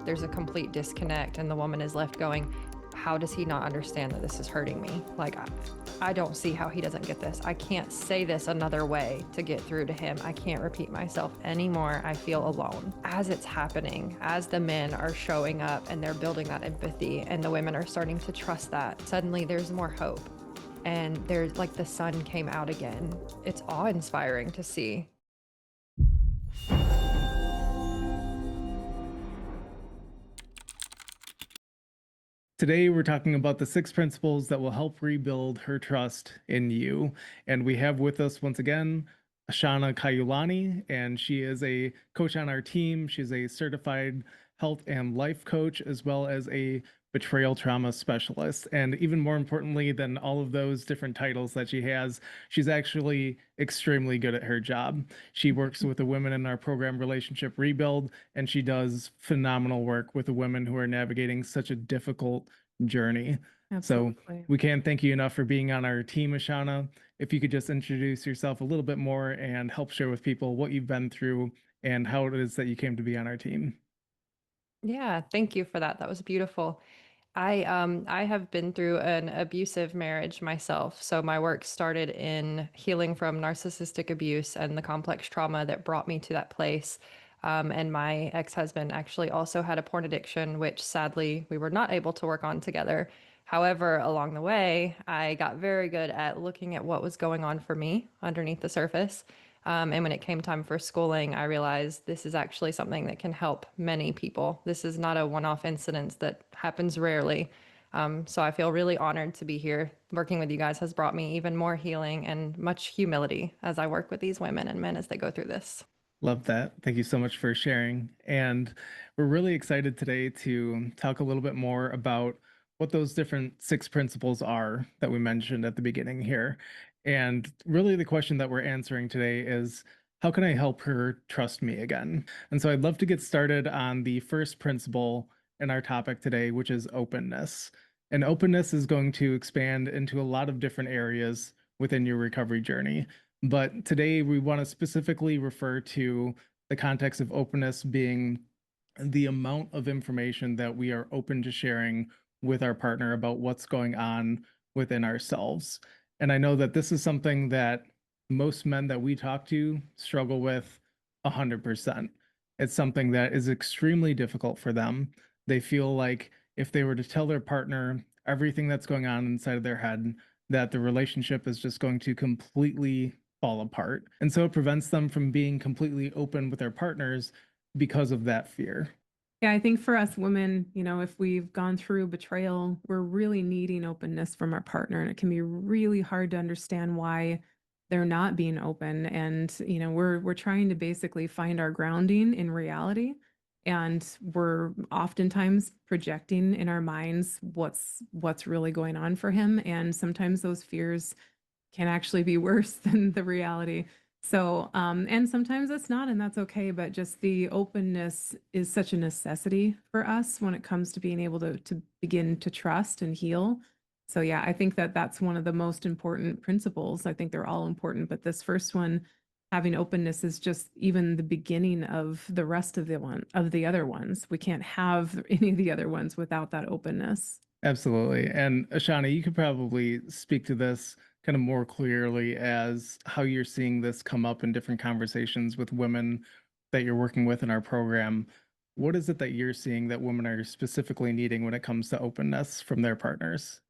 there's a complete disconnect, and the woman is left going, how does he not understand that this is hurting me? Like, I don't see how he doesn't get this. I can't say this another way to get through to him. I can't repeat myself anymore. I feel alone. As it's happening, as the men are showing up and they're building that empathy and the women are starting to trust that, suddenly there's more hope. And there's like the sun came out again. It's awe-inspiring to see. Today, we're talking about the 6 principles that will help rebuild her trust in you. And we have with us once again Ashana Kayulani, and she is a coach on our team. She's a certified health and life coach, as well as a betrayal trauma specialist. And even more importantly than all of those different titles that she has, she's actually extremely good at her job. She works with the women in our program Relationship Rebuild, and she does phenomenal work with the women who are navigating such a difficult journey. Absolutely. So we can't thank you enough for being on our team, Ashana. If you could just introduce yourself a little bit more and help share with people what you've been through and how it is that you came to be on our team. Yeah, thank you for that. That was beautiful. I have been through an abusive marriage myself. So my work started in healing from narcissistic abuse and the complex trauma that brought me to that place. And my ex-husband actually also had a porn addiction, which sadly we were not able to work on together. However, along the way, I got very good at looking at what was going on for me underneath the surface. And when it came time for schooling, I realized this is actually something that can help many people. This is not a one off incident that happens rarely. So I feel really honored to be here. Working with you guys has brought me even more healing and much humility as I work with these women and men as they go through this. Love that. Thank you so much for sharing. And we're really excited today to talk a little bit more about what those different 6 principles are that we mentioned at the beginning here. And really, the question that we're answering today is, how can I help her trust me again? And so I'd love to get started on the first principle in our topic today, which is openness. And openness is going to expand into a lot of different areas within your recovery journey. But today we want to specifically refer to the context of openness being the amount of information that we are open to sharing with our partner about what's going on within ourselves. And I know that this is something that most men that we talk to struggle with 100%. It's something that is extremely difficult for them. They feel like if they were to tell their partner everything that's going on inside of their head, that the relationship is just going to completely fall apart. And so it prevents them from being completely open with their partners because of that fear. Yeah, I think for us women, if we've gone through betrayal, we're really needing openness from our partner, and it can be really hard to understand why they're not being open. And, we're trying to basically find our grounding in reality. And we're oftentimes projecting in our minds what's really going on for him. And sometimes those fears can actually be worse than the reality. So, and sometimes it's not, and that's okay. But just the openness is such a necessity for us when it comes to being able to begin to trust and heal. So, yeah, I think that that's one of the most important principles. I think they're all important, but this first one, having openness, is just even the beginning of the rest of the other ones. We can't have any of the other ones without that openness. Absolutely. And Ashana, you could probably speak to this kind of more clearly as how you're seeing this come up in different conversations with women that you're working with in our program. What is it that you're seeing that women are specifically needing when it comes to openness from their partners?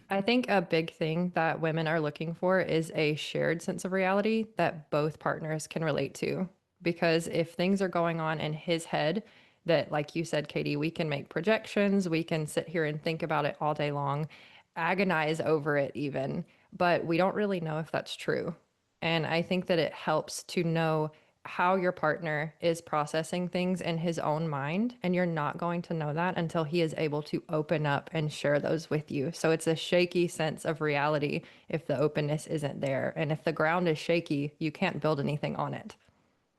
I think a big thing that women are looking for is a shared sense of reality that both partners can relate to. Because if things are going on in his head, that, like you said, Katie, we can make projections, we can sit here and think about it all day long, agonize over it even, but we don't really know if that's true. And I think that it helps to know how your partner is processing things in his own mind. And you're not going to know that until he is able to open up and share those with you. So it's a shaky sense of reality if the openness isn't there. And if the ground is shaky, you can't build anything on it.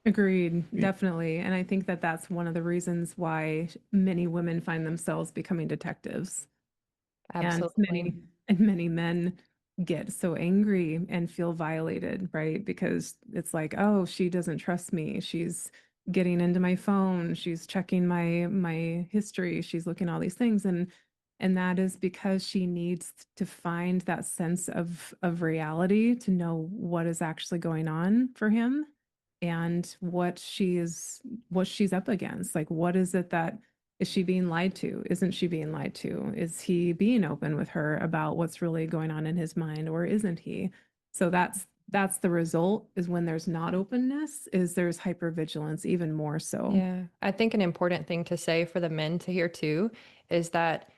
Agreed, definitely. And I think that that's one of the reasons why many women find themselves becoming detectives. And Absolutely. many men get so angry and feel violated, right? Because it's like, oh, she doesn't trust me. She's getting into my phone, she's checking my history, she's looking at all these things, and that is because she needs to find that sense of reality to know what is actually going on for him and what she's up against. Like, what is it that is she being lied to? Isn't she being lied to? Is he being open with her about what's really going on in his mind, or isn't he? So that's the result, is when there's not openness, is there's hypervigilance even more so. Yeah. I think an important thing to say for the men to hear too is that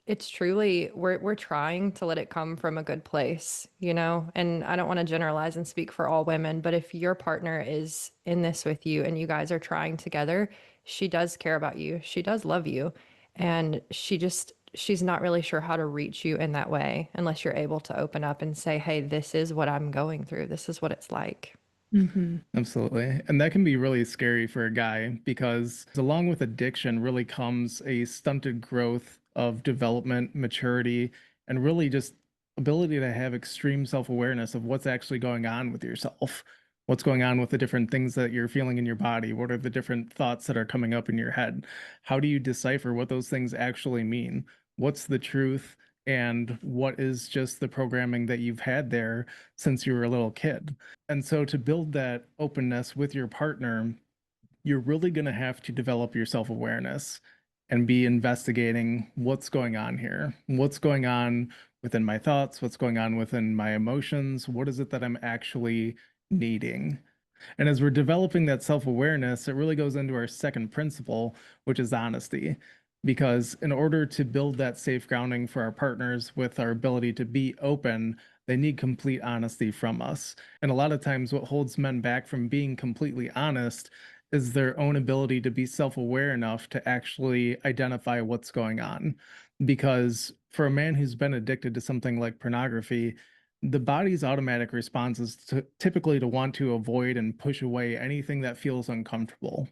it's truly we're trying to let it come from a good place, you know? And I don't want to generalize and speak for all women, but if your partner is in this with you and you guys are trying together, she does care about you. She does love you. And she's not really sure how to reach you in that way unless you're able to open up and say, "Hey, this is what I'm going through. This is what it's like." Mhm. Absolutely. And that can be really scary for a guy because along with addiction really comes a stunted growth of development, maturity, and really just ability to have extreme self-awareness of what's actually going on with yourself. What's going on with the different things that you're feeling in your body? What are the different thoughts that are coming up in your head? How do you decipher what those things actually mean? What's the truth? And what is just the programming that you've had there since you were a little kid? And so to build that openness with your partner, you're really going to have to develop your self awareness and be investigating what's going on here. What's going on within my thoughts? What's going on within my emotions? What is it that I'm actually needing? And as we're developing that self awareness, it really goes into our second principle, which is honesty. Because in order to build that safe grounding for our partners with our ability to be open, they need complete honesty from us. And a lot of times, what holds men back from being completely honest is their own ability to be self aware enough to actually identify what's going on. Because for a man who's been addicted to something like pornography, the body's automatic response is typically to want to avoid and push away anything that feels uncomfortable.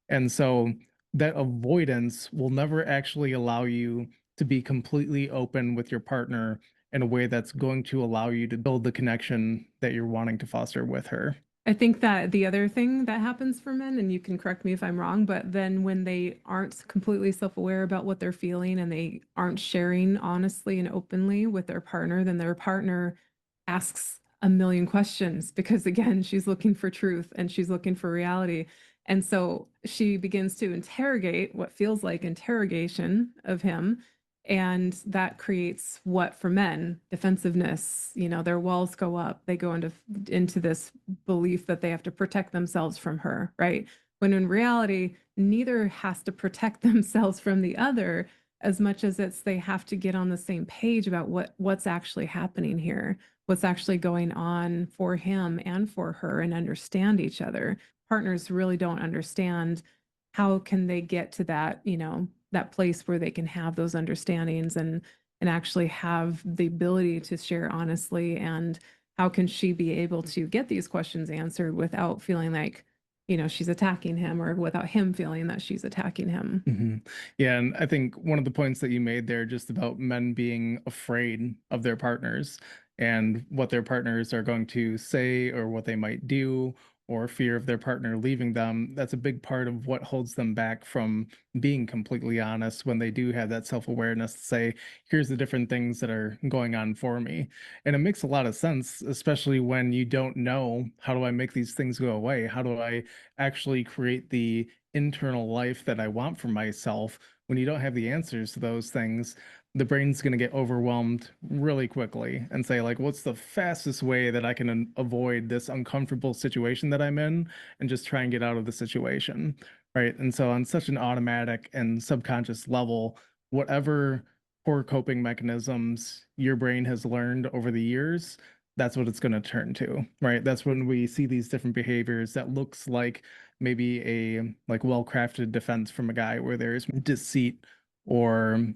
And so that avoidance will never actually allow you to be completely open with your partner in a way that's going to allow you to build the connection that you're wanting to foster with her. I think that the other thing that happens for men, and you can correct me if I'm wrong, but then when they aren't completely self-aware about what they're feeling and they aren't sharing honestly and openly with their partner, then their partner asks a million questions because, again, she's looking for truth and she's looking for reality. And so she begins to interrogate what feels like interrogation of him. And that creates what for men? Defensiveness. You know, their walls go up. They go into this belief that they have to protect themselves from her, right? When in reality, neither has to protect themselves from the other as much as it's they have to get on the same page about what's actually happening here, what's actually going on for him and for her, and understand each other. Partners really don't understand how can they get to that, you know, that place where they can have those understandings and actually have the ability to share honestly, and how can she be able to get these questions answered without feeling like, you know, she's attacking him, or without him feeling that she's attacking him. Yeah, and I think one of the points that you made there just about men being afraid of their partners and what their partners are going to say or what they might do, or fear of their partner leaving them, that's a big part of what holds them back from being completely honest when they do have that self-awareness to say, here's the different things that are going on for me. And it makes a lot of sense, especially when you don't know, how do I make these things go away? How do I actually create the internal life that I want for myself? When you don't have the answers to those things, the brain's going to get overwhelmed really quickly and say, like, what's the fastest way that I can avoid this uncomfortable situation that I'm in and just try and get out of the situation? Right. And so, on such an automatic and subconscious level, whatever poor coping mechanisms your brain has learned over the years, that's what it's going to turn to, right? That's when we see these different behaviors that looks like maybe a like well-crafted defense from a guy where there's deceit or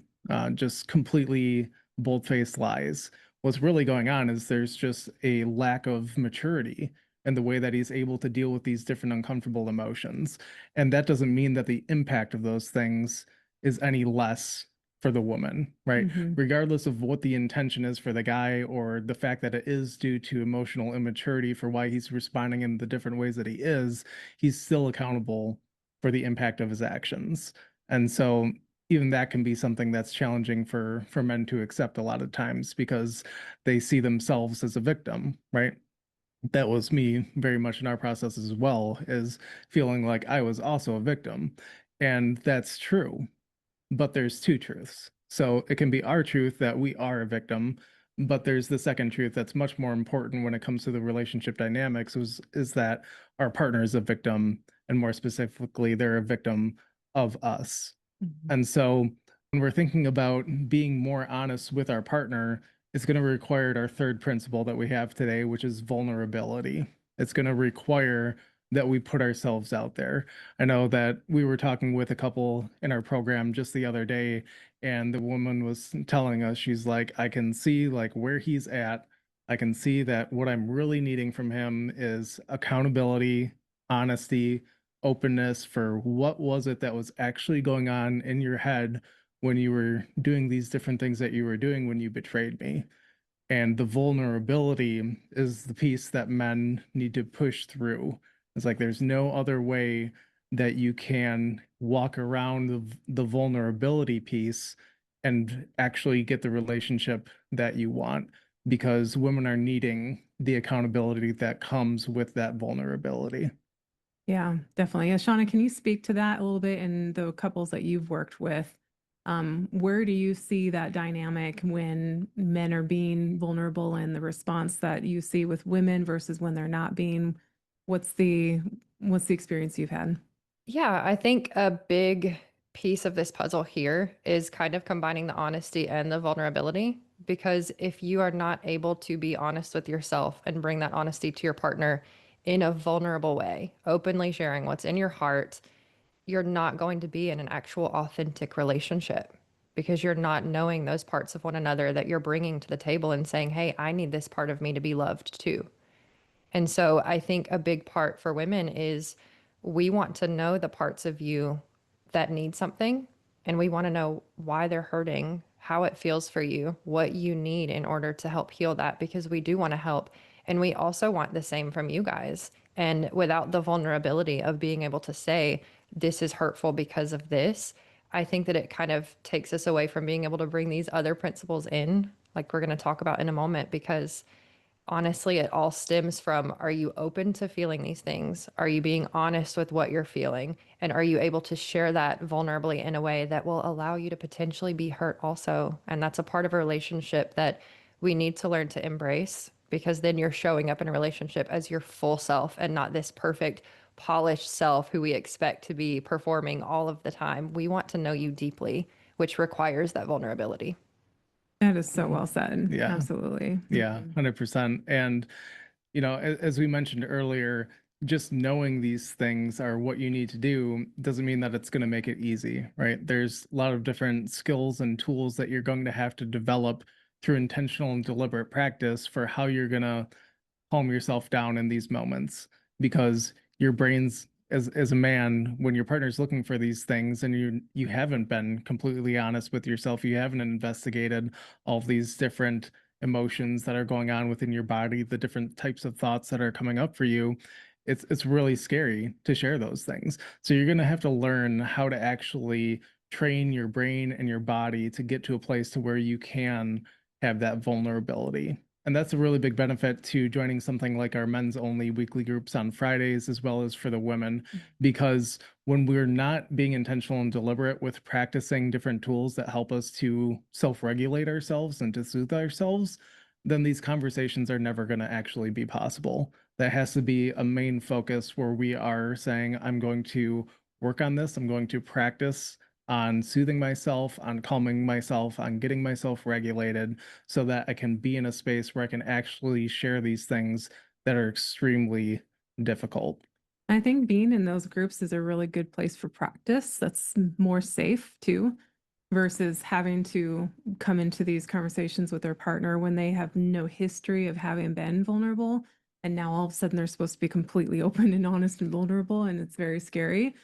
just completely bold-faced lies. What's really going on is there's just a lack of maturity in the way that he's able to deal with these different uncomfortable emotions. And that doesn't mean that the impact of those things is any less for the woman, right? Mhm. Regardless of what the intention is for the guy or the fact that it is due to emotional immaturity for why he's responding in the different ways that he is, he's still accountable for the impact of his actions. And so even that can be something that's challenging for men to accept a lot of times because they see themselves as a victim, right? That was me very much in our process as well, is feeling like I was also a victim. And that's true, but there's two truths. So it can be our truth that we are a victim, but there's the second truth that's much more important when it comes to the relationship dynamics is that our partner is a victim, and more specifically, they're a victim of us. Mhm. And so when we're thinking about being more honest with our partner, it's going to require our third principle that we have today, which is vulnerability. It's going to require that we put ourselves out there. I know that we were talking with a couple in our program just the other day, and the woman was telling us, she's like, I can see like where he's at. I can see that what I'm really needing from him is accountability, honesty, openness for what was it that was actually going on in your head when you were doing these different things that you were doing when you betrayed me. And the vulnerability is the piece that men need to push through. It's like there's no other way that you can walk around the vulnerability piece and actually get the relationship that you want, because women are needing the accountability that comes with that vulnerability. Yeah, definitely. Yeah, Shauna, can you speak to that a little bit in the couples that you've worked with? Where do you see that dynamic when men are being vulnerable and the response that you see with women versus when they're not being? What's the what's the experience you've had? Yeah, I think a big piece of this puzzle here is kind of combining the honesty and the vulnerability. Because if you are not able to be honest with yourself and bring that honesty to your partner in a vulnerable way, openly sharing what's in your heart, you're not going to be in an actual authentic relationship because you're not knowing those parts of one another that you're bringing to the table and saying, hey, I need this part of me to be loved too. And so I think a big part for women is we want to know the parts of you that need something, and we want to know why they're hurting, how it feels for you, what you need in order to help heal that, because we do want to help. And we also want the same from you guys. And without the vulnerability of being able to say, this is hurtful because of this, I think that it kind of takes us away from being able to bring these other principles in, like we're going to talk about in a moment, because honestly, it all stems from, are you open to feeling these things? Are you being honest with what you're feeling? And are you able to share that vulnerably in a way that will allow you to potentially be hurt also? And that's a part of a relationship that we need to learn to embrace, because then you're showing up in a relationship as your full self and not this perfect, polished self who we expect to be performing all of the time. We want to know you deeply, which requires that vulnerability. That is so well said. Yeah. Absolutely. Yeah, Mhm. 100%. And, as we mentioned earlier, just knowing these things are what you need to do doesn't mean that it's going to make it easy, right? There's a lot of different skills and tools that you're going to have to develop through intentional and deliberate practice for how you're going to calm yourself down in these moments, because your brain's as a man, when your partner's looking for these things and you haven't been completely honest with yourself, you haven't investigated all of these different emotions that are going on within your body, the different types of thoughts that are coming up for you, it's really scary to share those things. So you're going to have to learn how to actually train your brain and your body to get to a place to where you can have that vulnerability. And that's a really big benefit to joining something like our men's only weekly groups on Fridays, as well as for the women, because when we're not being intentional and deliberate with practicing different tools that help us to self regulate ourselves and to soothe ourselves, then these conversations are never going to actually be possible. That has to be a main focus where we are saying, I'm going to work on this, I'm going to practice on soothing myself, on calming myself, on getting myself regulated so that I can be in a space where I can actually share these things that are extremely difficult. I think being in those groups is a really good place for practice. That's more safe too, versus having to come into these conversations with their partner when they have no history of having been vulnerable. And now all of a sudden they're supposed to be completely open and honest and vulnerable, and it's very scary.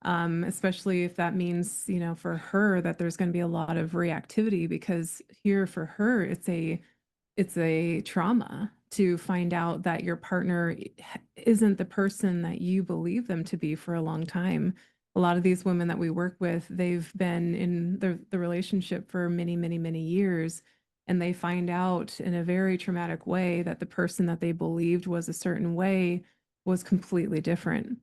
especially if that means, for her that there's going to be a lot of reactivity because here for her, it's a trauma to find out that your partner isn't the person that you believe them to be for a long time. A lot of these women that we work with, they've been in the relationship for many, many, many years, and they find out in a very traumatic way that the person that they believed was a certain way was completely different.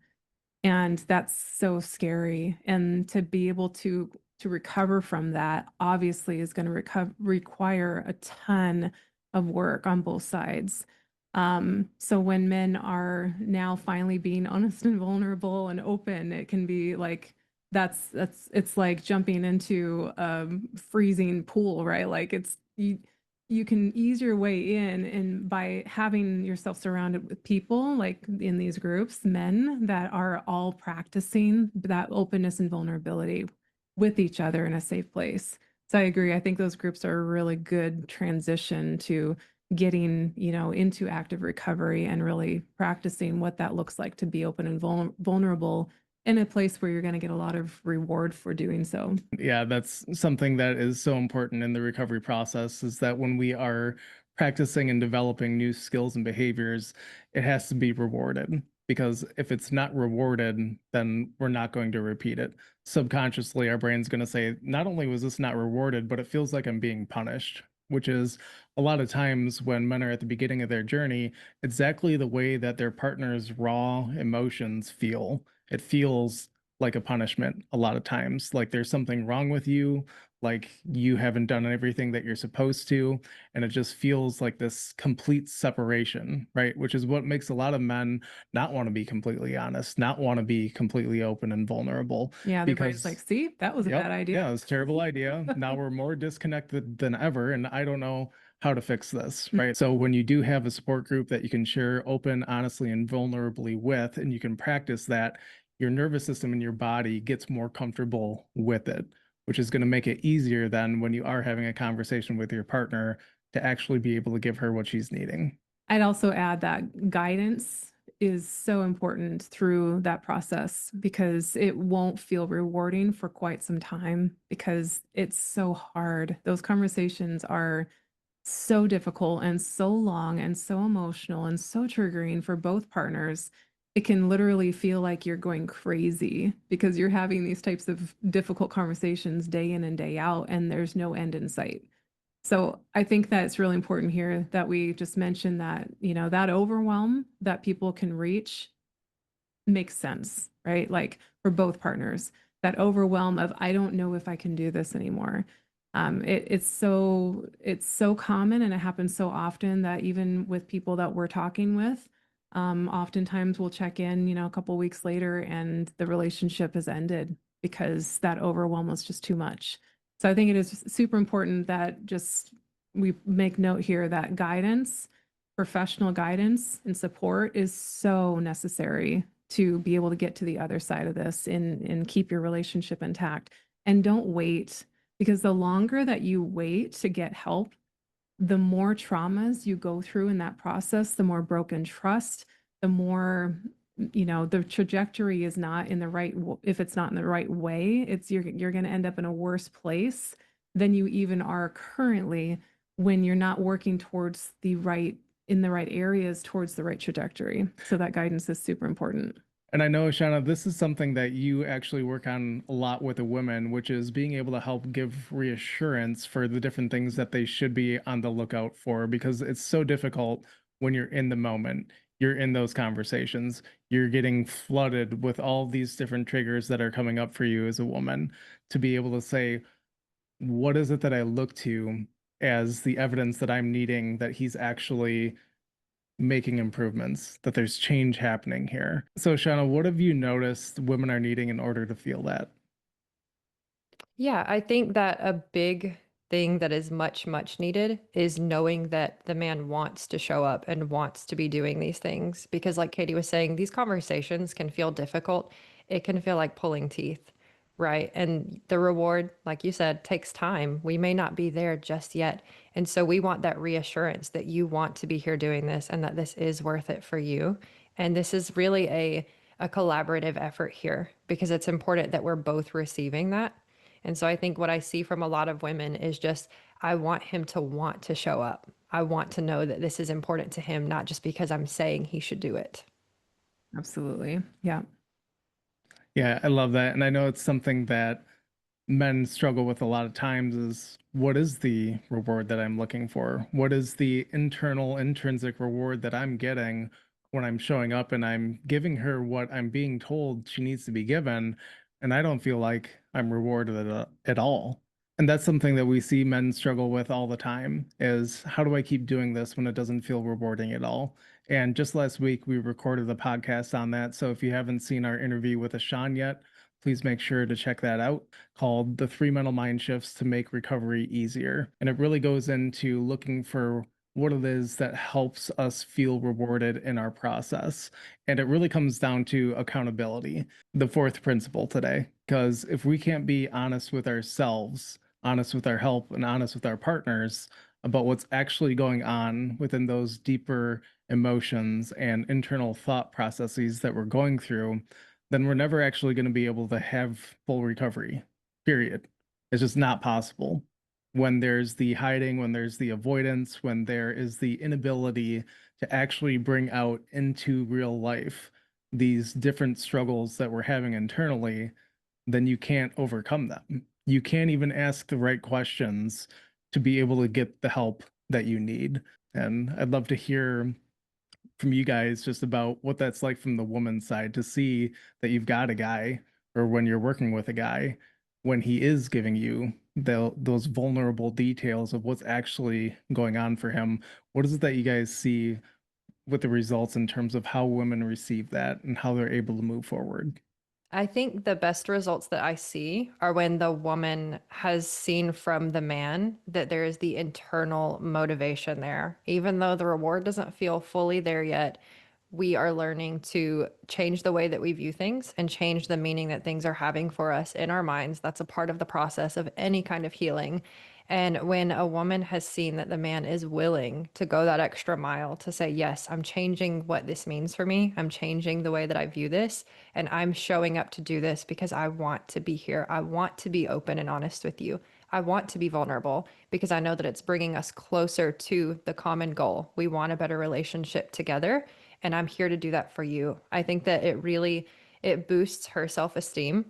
And that's so scary. And to be able to recover from that obviously is going to require a ton of work on both sides. So when men are now finally being honest and vulnerable and open, it can be like that's it's like jumping into a freezing pool, right? Like you can ease your way in, and by having yourself surrounded with people like in these groups, men that are all practicing that openness and vulnerability with each other in a safe place. So I agree. I think those groups are a really good transition to getting, into active recovery and really practicing what that looks like to be open and vulnerable in a place where you're going to get a lot of reward for doing so. Yeah, that's something that is so important in the recovery process, is that when we are practicing and developing new skills and behaviors, it has to be rewarded. Because if it's not rewarded, then we're not going to repeat it. Subconsciously, our brain's going to say, not only was this not rewarded, but it feels like I'm being punished, which is a lot of times when men are at the beginning of their journey, exactly the way that their partner's raw emotions feel. It feels like a punishment a lot of times, like there's something wrong with you, like you haven't done everything that you're supposed to, and it just feels like this complete separation, right? Which is what makes a lot of men not want to be completely honest, not want to be completely open and vulnerable, Yeah, their brain's like, because see, that was a yep, bad idea. yeah, it's a terrible idea. Now we're more disconnected than ever, and I don't know how to fix this, right? So when you do have a support group that you can share open, honestly, and vulnerably with, and you can practice that, your nervous system and your body gets more comfortable with it, which is going to make it easier then when you are having a conversation with your partner to actually be able to give her what she's needing. I'd also add that guidance is so important through that process because it won't feel rewarding for quite some time because it's so hard. Those conversations are so difficult and so long and so emotional and so triggering for both partners. It can literally feel like you're going crazy because you're having these types of difficult conversations day in and day out, and there's no end in sight. So I think that it's really important here that we just mention that, that overwhelm that people can reach makes sense, right? Like for both partners, that overwhelm of I don't know if I can do this anymore. It's so common and it happens so often that even with people that we're talking with, oftentimes we'll check in, a couple weeks later and the relationship has ended because that overwhelm was just too much. So I think it is super important that just we make note here that guidance, professional guidance and support is so necessary to be able to get to the other side of this and keep your relationship intact. And don't wait, because the longer that you wait to get help, the more traumas you go through in that process, the more broken trust, the more, the trajectory is not in the right, if it's not in the right way, you're going to end up in a worse place than you even are currently when you're not working towards in the right areas towards the right trajectory. So that guidance is super important. And I know, Shauna, this is something that you actually work on a lot with the women, which is being able to help give reassurance for the different things that they should be on the lookout for, because it's so difficult when you're in the moment. You're in those conversations, you're getting flooded with all these different triggers that are coming up for you as a woman, to be able to say, what is it that I look to as the evidence that I'm needing that he's actually making improvements, that there's change happening here. So, Shauna, what have you noticed women are needing in order to feel that? Yeah, I think that a big thing that is much, much needed is knowing that the man wants to show up and wants to be doing these things. Because, like Katie was saying, these conversations can feel difficult. It can feel like pulling teeth, right? And the reward, like you said, takes time. We may not be there just yet. And so we want that reassurance that you want to be here doing this and that this is worth it for you. And this is really a a collaborative effort here because it's important that we're both receiving that. And so I think what I see from a lot of women is just, I want him to want to show up. I want to know that this is important to him, not just because I'm saying he should do it. Absolutely. Yeah. Yeah, I love that. And I know it's something that men struggle with a lot of times is what is the reward that I'm looking for? What is the internal intrinsic reward that I'm getting when I'm showing up and I'm giving her what I'm being told she needs to be given, and I don't feel like I'm rewarded at all. And that's something that we see men struggle with all the time is how do I keep doing this when it doesn't feel rewarding at all? And just last week we recorded a podcast on that. So if you haven't seen our interview with Ashan yet, please make sure to check that out, called The Three Mental Mind Shifts to Make Recovery Easier. And it really goes into looking for what it is that helps us feel rewarded in our process. And it really comes down to accountability, the fourth principle today. Because if we can't be honest with ourselves, honest with our help, and honest with our partners about what's actually going on within those deeper emotions and internal thought processes that we're going through, then we're never actually going to be able to have full recovery, period. It's just not possible. When there's the hiding, when there's the avoidance, when there is the inability to actually bring out into real life these different struggles that we're having internally, then you can't overcome them. You can't even ask the right questions to be able to get the help that you need. And I'd love to hear from you guys just about what that's like from the woman's side to see that you've got a guy, or when you're working with a guy, when he is giving you those vulnerable details of what's actually going on for him. What is it that you guys see with the results in terms of how women receive that and how they're able to move forward? I think the best results that I see are when the woman has seen from the man that there is the internal motivation there. Even though the reward doesn't feel fully there yet, we are learning to change the way that we view things and change the meaning that things are having for us in our minds. That's a part of the process of any kind of healing. And when a woman has seen that the man is willing to go that extra mile to say, yes, I'm changing what this means for me, I'm changing the way that I view this, and I'm showing up to do this because I want to be here. I want to be open and honest with you. I want to be vulnerable because I know that it's bringing us closer to the common goal. We want a better relationship together, and I'm here to do that for you. I think that it boosts her self-esteem,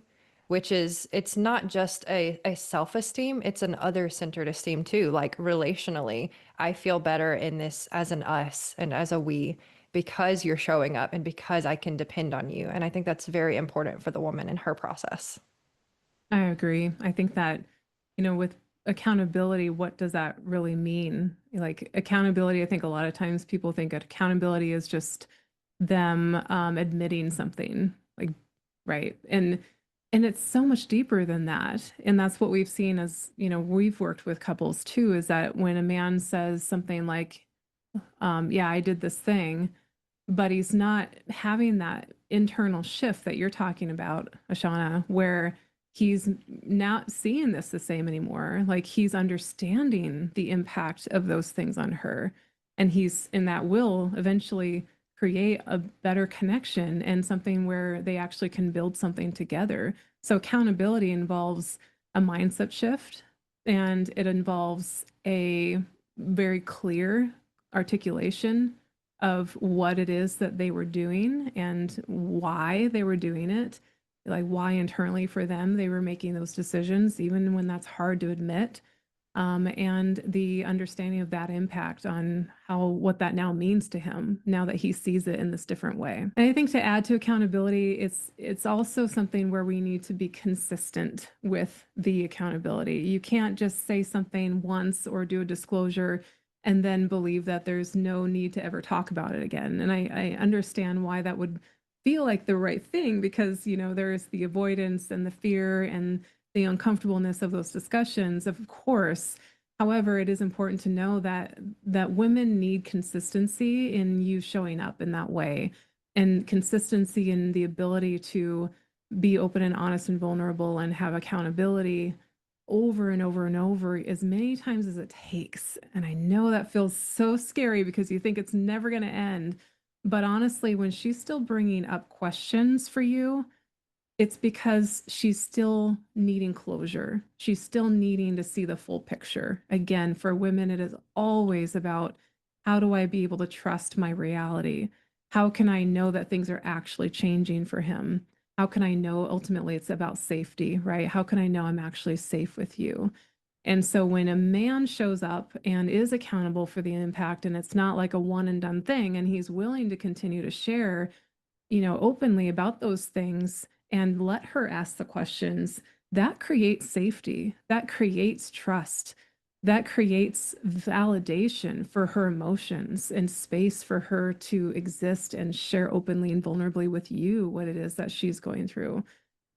which is, it's not just a self-esteem, it's an other-centered esteem too. Like relationally, I feel better in this as an us and as a we because you're showing up and because I can depend on you. And I think that's very important for the woman in her process. I agree. I think that, with accountability, what does that really mean? Like accountability, I think a lot of times people think accountability is just them admitting something, like, right. And it's so much deeper than that. And that's what we've seen as, we've worked with couples too, is that when a man says something like, yeah, I did this thing, but he's not having that internal shift that you're talking about, Ashana, where he's not seeing this the same anymore. Like he's understanding the impact of those things on her. And he's in that will eventually create a better connection and something where they actually can build something together. So accountability involves a mindset shift, and it involves a very clear articulation of what it is that they were doing and why they were doing it, like why internally for them they were making those decisions, even when that's hard to admit. And the understanding of that impact on what that now means to him now that he sees it in this different way. And I think to add to accountability, it's also something where we need to be consistent with the accountability. You can't just say something once or do a disclosure and then believe that there's no need to ever talk about it again. And I understand why that would feel like the right thing because, there's the avoidance and the fear and the uncomfortableness of those discussions, of course. However, it is important to know that women need consistency in you showing up in that way, and consistency in the ability to be open and honest and vulnerable and have accountability over and over and over as many times as it takes. And I know that feels so scary because you think it's never going to end. But honestly, when she's still bringing up questions for you, it's because she's still needing closure. She's still needing to see the full picture. Again, for women, it is always about, how do I be able to trust my reality? How can I know that things are actually changing for him? How can I know ultimately it's about safety, right? How can I know I'm actually safe with you? And so when a man shows up and is accountable for the impact, and it's not like a one and done thing, and he's willing to continue to share, openly about those things and let her ask the questions, that creates safety, that creates trust, that creates validation for her emotions and space for her to exist and share openly and vulnerably with you what it is that she's going through.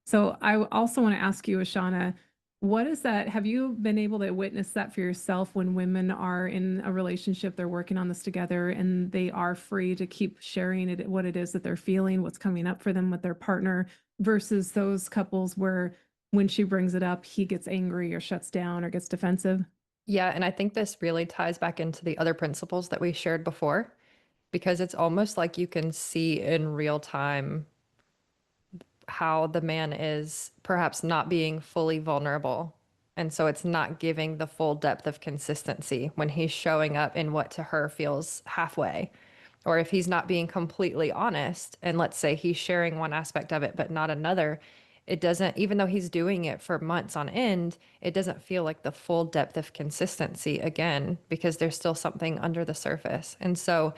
So I also want to ask you, Ashana, what is that? Have you been able to witness that for yourself when women are in a relationship, they're working on this together, and they are free to keep sharing it, what it is that they're feeling, what's coming up for them with their partner, versus those couples where when she brings it up, he gets angry or shuts down or gets defensive? Yeah, and I think this really ties back into the other principles that we shared before, because it's almost like you can see in real time how the man is perhaps not being fully vulnerable. And so it's not giving the full depth of consistency when he's showing up in what to her feels halfway. Or if he's not being completely honest, and let's say he's sharing one aspect of it, but not another, it doesn't, even though he's doing it for months on end, it doesn't feel like the full depth of consistency again, because there's still something under the surface. And so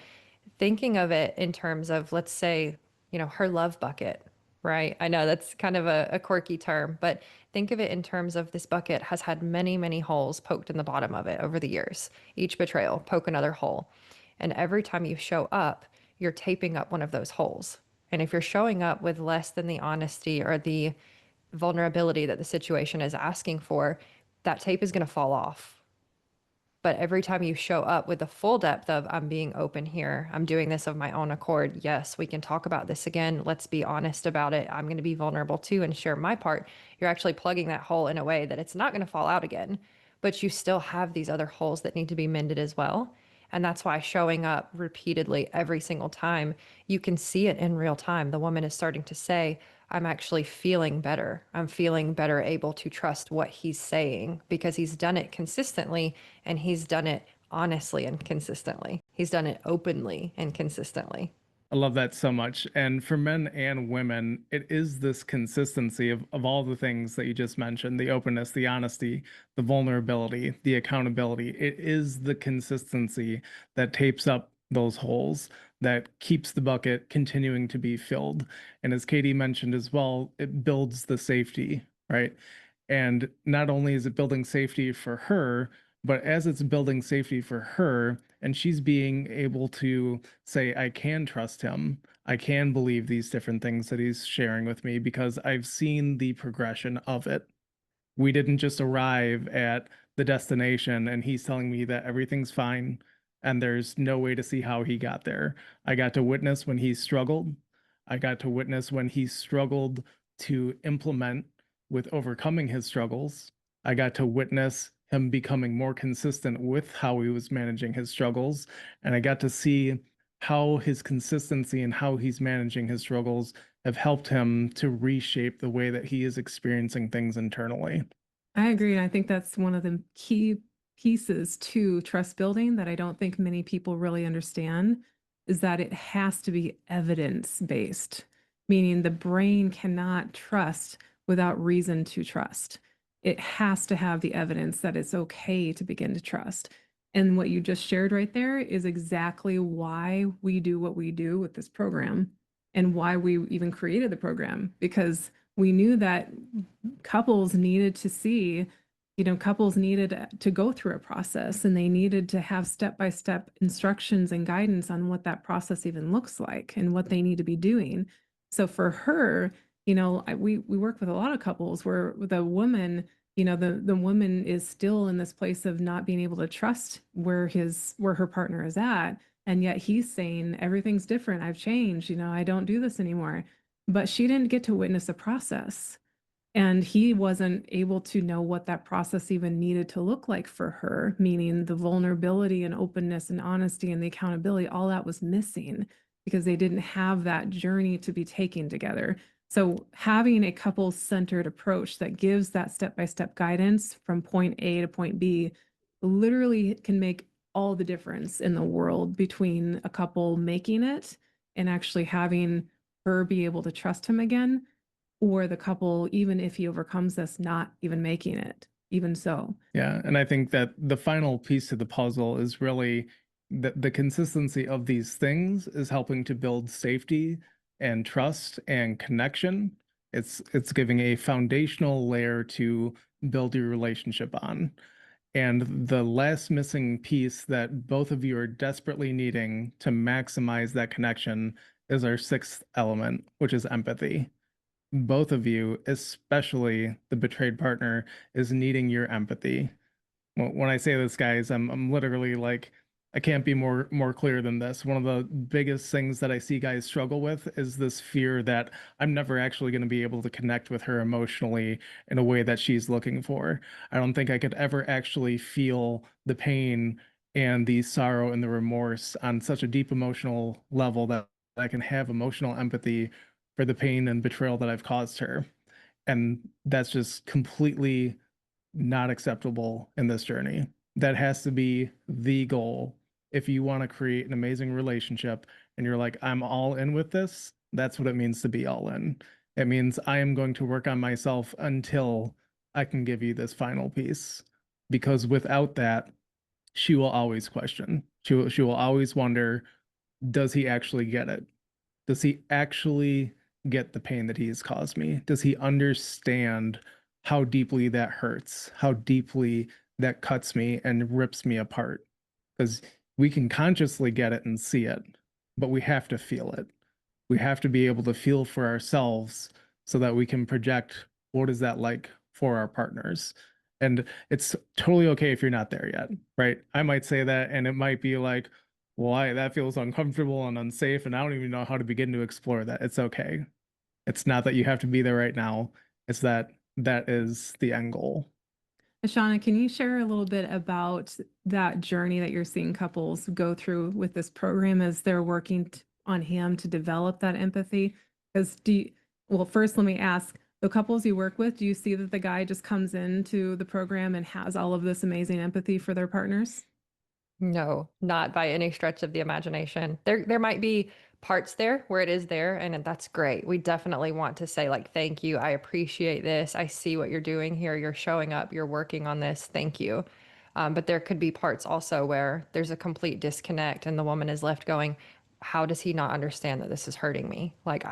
thinking of it in terms of, let's say, her love bucket, right? I know that's kind of a quirky term, but think of it in terms of this bucket has had many, many holes poked in the bottom of it over the years. Each betrayal, poke another hole. And every time you show up, you're taping up one of those holes. And if you're showing up with less than the honesty or the vulnerability that the situation is asking for, that tape is going to fall off. But every time you show up with the full depth of, I'm being open here, I'm doing this of my own accord. Yes, we can talk about this again. Let's be honest about it. I'm going to be vulnerable too and share my part. You're actually plugging that hole in a way that it's not going to fall out again, but you still have these other holes that need to be mended as well. And that's why showing up repeatedly every single time, you can see it in real time. The woman is starting to say, I'm actually feeling better. I'm feeling better able to trust what he's saying because he's done it consistently and he's done it honestly and consistently. He's done it openly and consistently. I love that so much. And for men and women, it is this consistency of all the things that you just mentioned, the openness, the honesty, the vulnerability, the accountability. It is the consistency that tapes up those holes, that keeps the bucket continuing to be filled. And as Katie mentioned as well, it builds the safety, right? And not only is it building safety for her, but as it's building safety for her, and she's being able to say, I can trust him. I can believe these different things that he's sharing with me because I've seen the progression of it. We didn't just arrive at the destination and he's telling me that everything's fine and there's no way to see how he got there. I got to witness when he struggled. I got to witness when he struggled to implement with overcoming his struggles. I got to witness him becoming more consistent with how he was managing his struggles. And I got to see how his consistency and how he's managing his struggles have helped him to reshape the way that he is experiencing things internally. I agree. And I think that's one of the key pieces to trust building that I don't think many people really understand, is that it has to be evidence based, meaning the brain cannot trust without reason to trust. It has to have the evidence that it's okay to begin to trust. And what you just shared right there is exactly why we do what we do with this program and why we even created the program, because we knew that couples needed to see, couples needed to go through a process, and they needed to have step-by-step instructions and guidance on what that process even looks like and what they need to be doing. So for her, we work with a lot of couples where the woman, the woman is still in this place of not being able to trust where her partner is at, and yet he's saying everything's different, I've changed, I don't do this anymore. But she didn't get to witness the process. And he wasn't able to know what that process even needed to look like for her, meaning the vulnerability and openness and honesty and the accountability, all that was missing because they didn't have that journey to be taking together. So having a couple-centered approach that gives that step-by-step guidance from point A to point B literally can make all the difference in the world between a couple making it and actually having her be able to trust him again, or the couple, even if he overcomes this, not even making it, even so. Yeah, and I think that the final piece to the puzzle is really the consistency of these things is helping to build safety and trust and connection. It's giving a foundational layer to build your relationship on. And the last missing piece that both of you are desperately needing to maximize that connection is our sixth element, which is empathy. Both of you, especially the betrayed partner, is needing your empathy. When I say this, guys, I'm literally like, I can't be more clear than this. One of the biggest things that I see guys struggle with is this fear that I'm never actually going to be able to connect with her emotionally in a way that she's looking for. I don't think I could ever actually feel the pain and the sorrow and the remorse on such a deep emotional level that I can have emotional empathy for the pain and betrayal that I've caused her. And that's just completely not acceptable in this journey. That has to be the goal. If you want to create an amazing relationship and you're like, I'm all in with this, that's what it means to be all in. It means I am going to work on myself until I can give you this final piece. Because without that, she will always question. She will always wonder, does he actually get it? Does he actually get the pain that he has caused me? Does he understand how deeply that hurts, how deeply that cuts me and rips me apart? Because we can consciously get it and see it, but we have to feel it. We have to be able to feel for ourselves so that we can project what is that like for our partners. And it's totally okay if you're not there yet, right? I might say that and it might be like, why that feels uncomfortable and unsafe, and I don't even know how to begin to explore that. It's okay. It's not that you have to be there right now. It's that that is the end goal. Shauna, can you share a little bit about that journey that you're seeing couples go through with this program as they're working on him to develop that empathy? Because well, first let me ask, the couples you work with, do you see that the guy just comes into the program and has all of this amazing empathy for their partners? No, not by any stretch of the imagination. There might be parts there where it is there, and that's great. We definitely want to say like, thank you. I appreciate this. I see what you're doing here. You're showing up. You're working on this. Thank you. But there could be parts also where there's a complete disconnect, and the woman is left going, how does he not understand that this is hurting me? Like,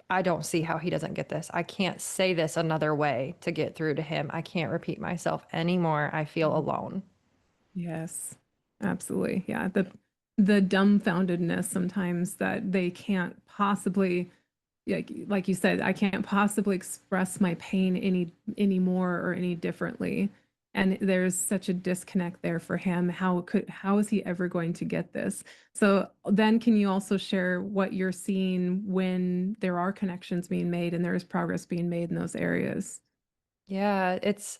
I don't see how he doesn't get this. I can't say this another way to get through to him. I can't repeat myself anymore. I feel alone. Yes, absolutely. Yeah, the dumbfoundedness sometimes that they can't possibly, like you said, I can't possibly express my pain any more or any differently. And there's such a disconnect there for him. How is he ever going to get this? So then can you also share what you're seeing when there are connections being made and there is progress being made in those areas? Yeah, it's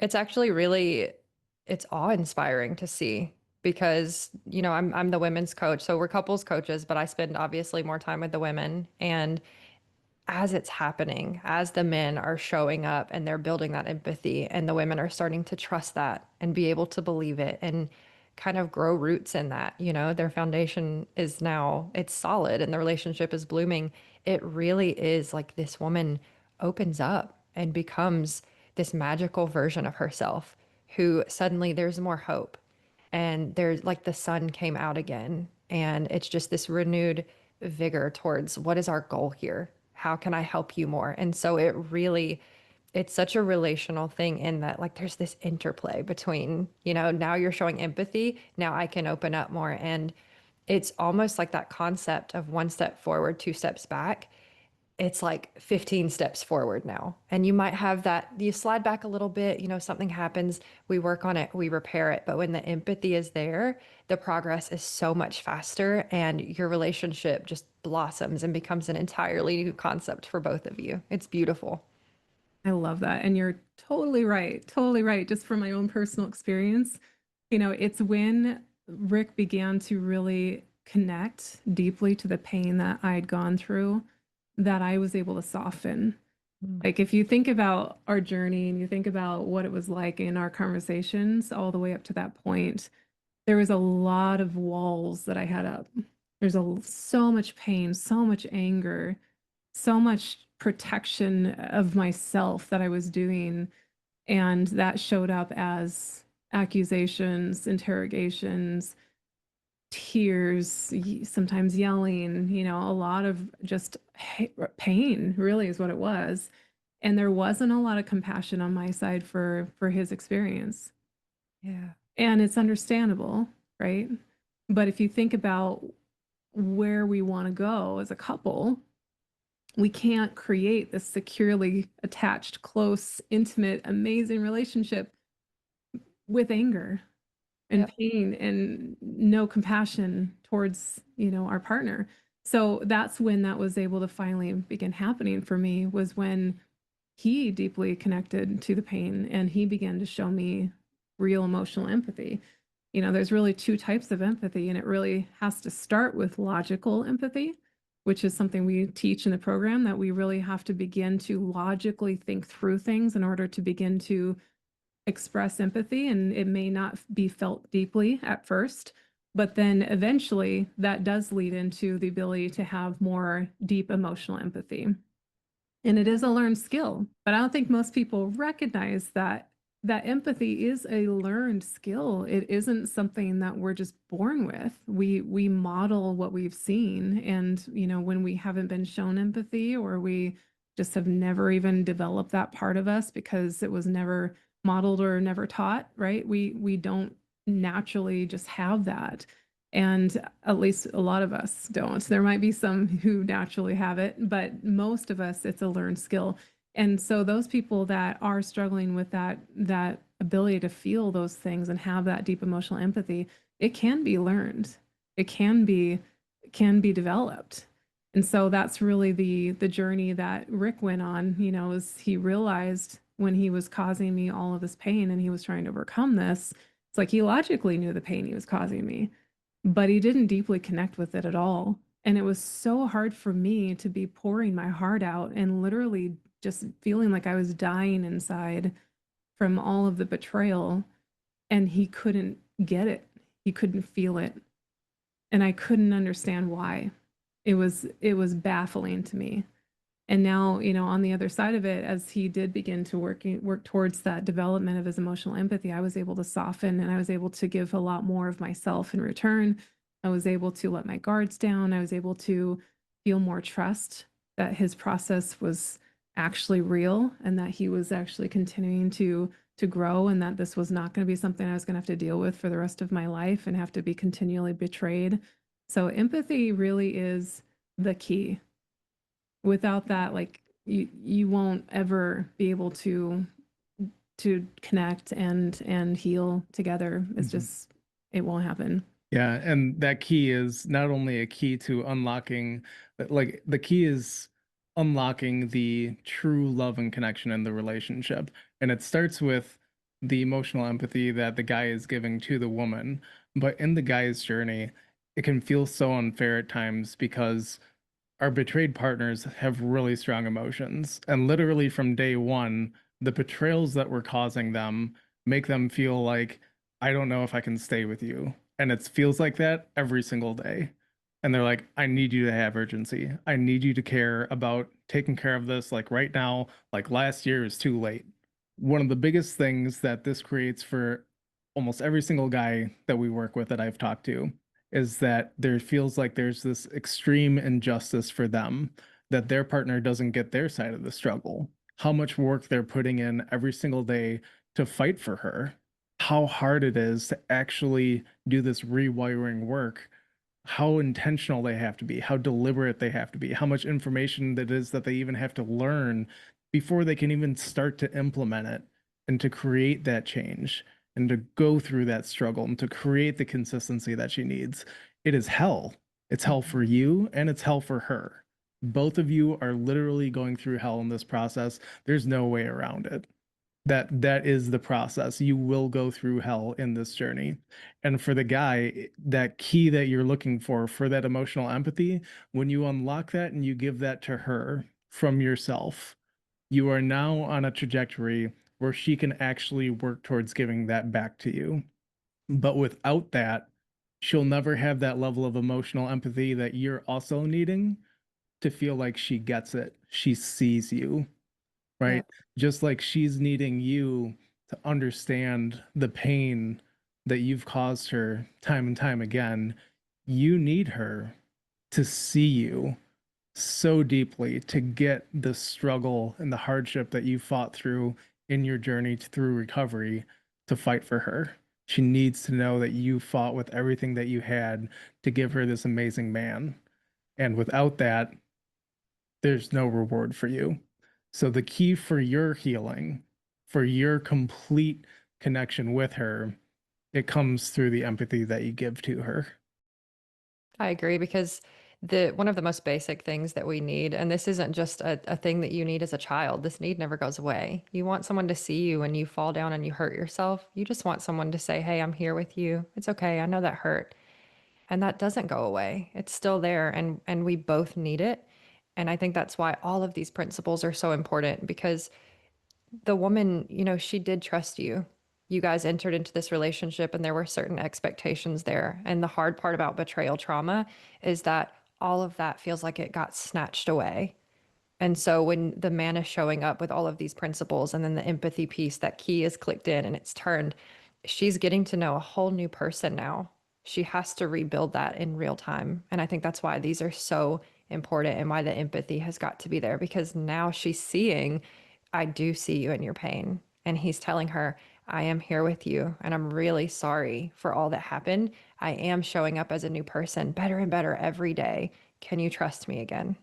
actually really it's awe-inspiring to see because, I'm the women's coach, so we're couples coaches, but I spend obviously more time with the women. And as it's happening, as the men are showing up and they're building that empathy, and the women are starting to trust that and be able to believe it and kind of grow roots in that, their foundation is now it's solid and the relationship is blooming. It really is like this woman opens up and becomes this magical version of herself who suddenly there's more hope, and there's like the sun came out again, and it's just this renewed vigor towards what is our goal here, how can I help you more. And so it's such a relational thing in that like there's this interplay between, now you're showing empathy, now I can open up more. And it's almost like that concept of one step forward, two steps back. It's like 15 steps forward now. And you might have that, you slide back a little bit, something happens, we work on it, we repair it. But when the empathy is there, the progress is so much faster, and your relationship just blossoms and becomes an entirely new concept for both of you. It's beautiful. I love that. And you're totally right. Totally right. Just from my own personal experience, it's when Rick began to really connect deeply to the pain that I'd gone through, that I was able to soften. Mm. Like, if you think about our journey and you think about what it was like in our conversations all the way up to that point, there was a lot of walls that I had up. So much pain, so much anger, so much protection of myself that I was doing, and that showed up as accusations, interrogations, tears, sometimes yelling, a lot of just pain really is what it was. And there wasn't a lot of compassion on my side for his experience. Yeah. And it's understandable, right? But if you think about where we want to go as a couple, we can't create this securely attached, close, intimate, amazing relationship with anger and Yep. pain and no compassion towards, our partner. So that's when that was able to finally begin happening for me, was when he deeply connected to the pain and he began to show me real emotional empathy. There's really two types of empathy, and it really has to start with logical empathy, which is something we teach in the program, that we really have to begin to logically think through things in order to begin to express empathy. And it may not be felt deeply at first, but then eventually that does lead into the ability to have more deep emotional empathy. And it is a learned skill, but I don't think most people recognize that empathy is a learned skill. It isn't something that we're just born with. We model what we've seen, and when we haven't been shown empathy, or we just have never even developed that part of us because it was never modeled or never taught, right? We don't naturally just have that. And at least a lot of us don't. There might be some who naturally have it, but most of us, it's a learned skill. And so those people that are struggling with that ability to feel those things and have that deep emotional empathy, it can be learned. It can be developed. And so that's really the journey that Rick went on, is he realized when he was causing me all of this pain and he was trying to overcome this. It's like he logically knew the pain he was causing me, but he didn't deeply connect with it at all. And it was so hard for me to be pouring my heart out and literally just feeling like I was dying inside from all of the betrayal. And he couldn't get it. He couldn't feel it. And I couldn't understand why. It was baffling to me. And now, on the other side of it, as he did begin to work towards that development of his emotional empathy, I was able to soften, and I was able to give a lot more of myself in return. I was able to let my guards down. I was able to feel more trust that his process was actually real, and that he was actually continuing to grow, and that this was not going to be something I was going to have to deal with for the rest of my life and have to be continually betrayed. So empathy really is the key. Without that, like, you won't ever be able to connect and heal together. It's Mhm. just, it won't happen. Yeah, and that key is not only a key to unlocking, but like the key is unlocking the true love and connection in the relationship. And it starts with the emotional empathy that the guy is giving to the woman. But in the guy's journey, it can feel so unfair at times because our betrayed partners have really strong emotions. And literally from day one, the betrayals that we're causing them make them feel like, I don't know if I can stay with you. And it feels like that every single day. And they're like, I need you to have urgency. I need you to care about taking care of this like right now. Like last year is too late. One of the biggest things that this creates for almost every single guy that we work with that I've talked to is that there feels like there's this extreme injustice for them, that their partner doesn't get their side of the struggle, how much work they're putting in every single day to fight for her, how hard it is to actually do this rewiring work, how intentional they have to be, how deliberate they have to be, how much information that is that they even have to learn before they can even start to implement it and to create that change and to go through that struggle and to create the consistency that she needs. It is hell. It's hell for you and it's hell for her. Both of you are literally going through hell in this process. There's no way around it. That is the process. You will go through hell in this journey. And for the guy, that key that you're looking for that emotional empathy, when you unlock that and you give that to her from yourself, you are now on a trajectory where she can actually work towards giving that back to you. But without that, she'll never have that level of emotional empathy that you're also needing to feel like she gets it. She sees you, Yeah. right? Just like she's needing you to understand the pain that you've caused her time and time again. You need her to see you so deeply, to get the struggle and the hardship that you fought through in your journey through recovery, to fight for her. She needs to know that you fought with everything that you had to give her this amazing man. And without that, there's no reward for you. So the key for your healing, for your complete connection with her, it comes through the empathy that you give to her. I agree because the one of the most basic things that we need, and this isn't just a thing that you need as a child, this need never goes away. You want someone to see you when you fall down and you hurt yourself. You just want someone to say, "Hey, I'm here with you. It's okay. I know that hurt." And that doesn't go away. It's still there and we both need it. And I think that's why all of these principles are so important because the woman, she did trust you. You guys entered into this relationship and there were certain expectations there. And the hard part about betrayal trauma is that all of that feels like it got snatched away. And so when the man is showing up with all of these principles and then the empathy piece, that key is clicked in and it's turned, she's getting to know a whole new person now. She has to rebuild that in real time. And I think that's why these are so important and why the empathy has got to be there because now she's seeing, I do see you in your pain. And he's telling her, I am here with you and I'm really sorry for all that happened. I am showing up as a new person, better and better every day. Can you trust me again?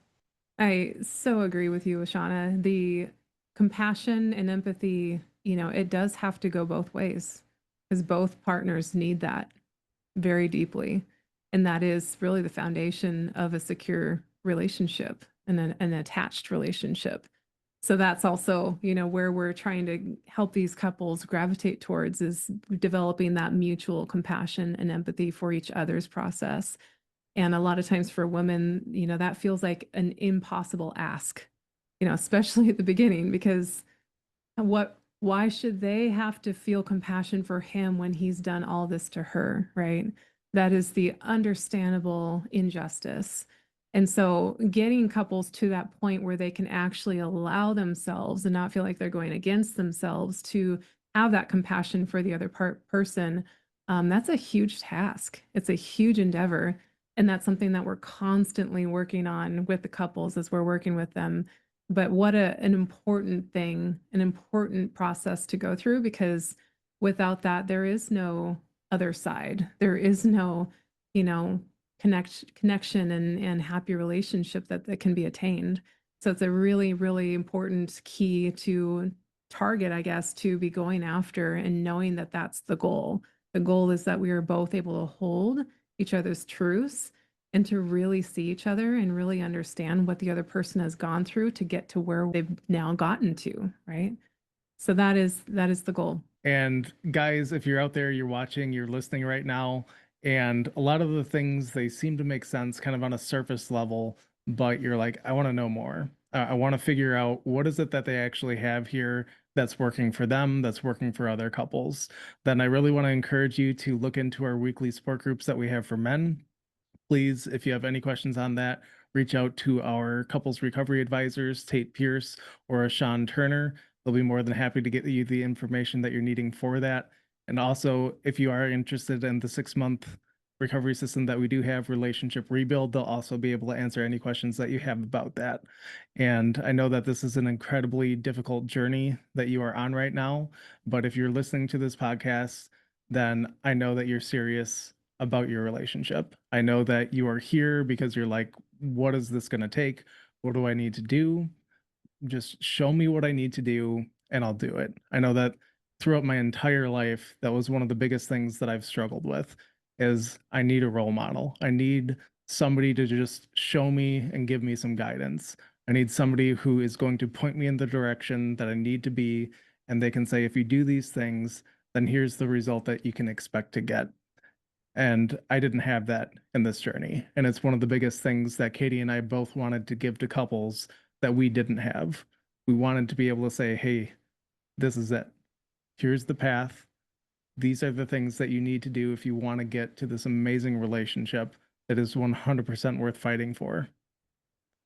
I so agree with you, Ashana. The compassion and empathy, it does have to go both ways because both partners need that very deeply. And that is really the foundation of a secure relationship and an attached relationship. So that's also, where we're trying to help these couples gravitate towards is developing that mutual compassion and empathy for each other's process. And a lot of times for women, that feels like an impossible ask, especially at the beginning, because why should they have to feel compassion for him when he's done all this to her, right? That is the understandable injustice. And so getting couples to that point where they can actually allow themselves and not feel like they're going against themselves to have that compassion for the other person, that's a huge task. It's a huge endeavor. And that's something that we're constantly working on with the couples as we're working with them. But what an important thing, an important process to go through, because without that, there is no other side. There is no, you know, connection and happy relationship that can be attained. So it's a really, really important key to target, I guess, to be going after and knowing that that's the goal. The goal is that we are both able to hold each other's truths and to really see each other and really understand what the other person has gone through to get to where they've now gotten to, right? So that is the goal. And guys, if you're out there, you're watching, you're listening right now, and a lot of the things, they seem to make sense kind of on a surface level, but you're like, I want to know more. I want to figure out what is it that they actually have here that's working for them, that's working for other couples. Then I really want to encourage you to look into our weekly support groups that we have for men. Please, if you have any questions on that, reach out to our couples recovery advisors, Tate Pierce or Sean Turner. They'll be more than happy to get you the information that you're needing for that. And also, if you are interested in the 6-month recovery system that we do have, Relationship Rebuild, they'll also be able to answer any questions that you have about that. And I know that this is an incredibly difficult journey that you are on right now, but if you're listening to this podcast, then I know that you're serious about your relationship. I know that you are here because you're like, what is this going to take? What do I need to do? Just show me what I need to do and I'll do it. I know that throughout my entire life, that was one of the biggest things that I've struggled with is I need a role model. I need somebody to just show me and give me some guidance. I need somebody who is going to point me in the direction that I need to be and they can say, if you do these things, then here's the result that you can expect to get. And I didn't have that in this journey. And it's one of the biggest things that Katie and I both wanted to give to couples that we didn't have. We wanted to be able to say, hey, this is it. Here's the path. These are the things that you need to do if you want to get to this amazing relationship that is 100% worth fighting for.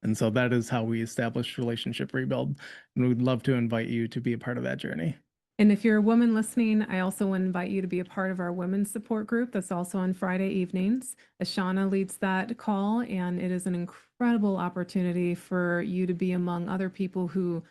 And so that is how we established Relationship Rebuild. And we'd love to invite you to be a part of that journey. And if you're a woman listening, I also want to invite you to be a part of our women's support group that's also on Friday evenings. Ashana leads that call, and it is an incredible opportunity for you to be among other people who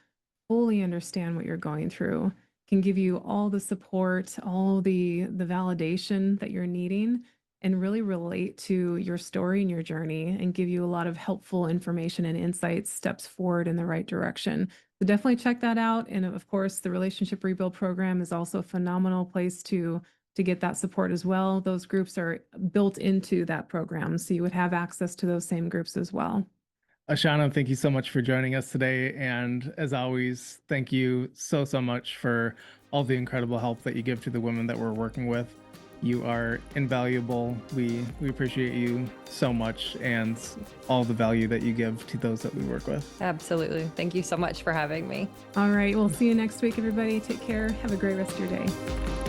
fully understand what you're going through, can give you all the support, all the validation that you're needing, and really relate to your story and your journey and give you a lot of helpful information and insights, steps forward in the right direction. So definitely check that out. And of course, the Relationship Rebuild program is also a phenomenal place to get that support as well. Those groups are built into that program, so you would have access to those same groups as well. Ashana, thank you so much for joining us today. And as always, thank you so much for all the incredible help that you give to the women that we're working with. You are invaluable. We appreciate you so much and all the value that you give to those that we work with. Absolutely. Thank you so much for having me. All right. We'll see you next week, everybody. Take care. Have a great rest of your day.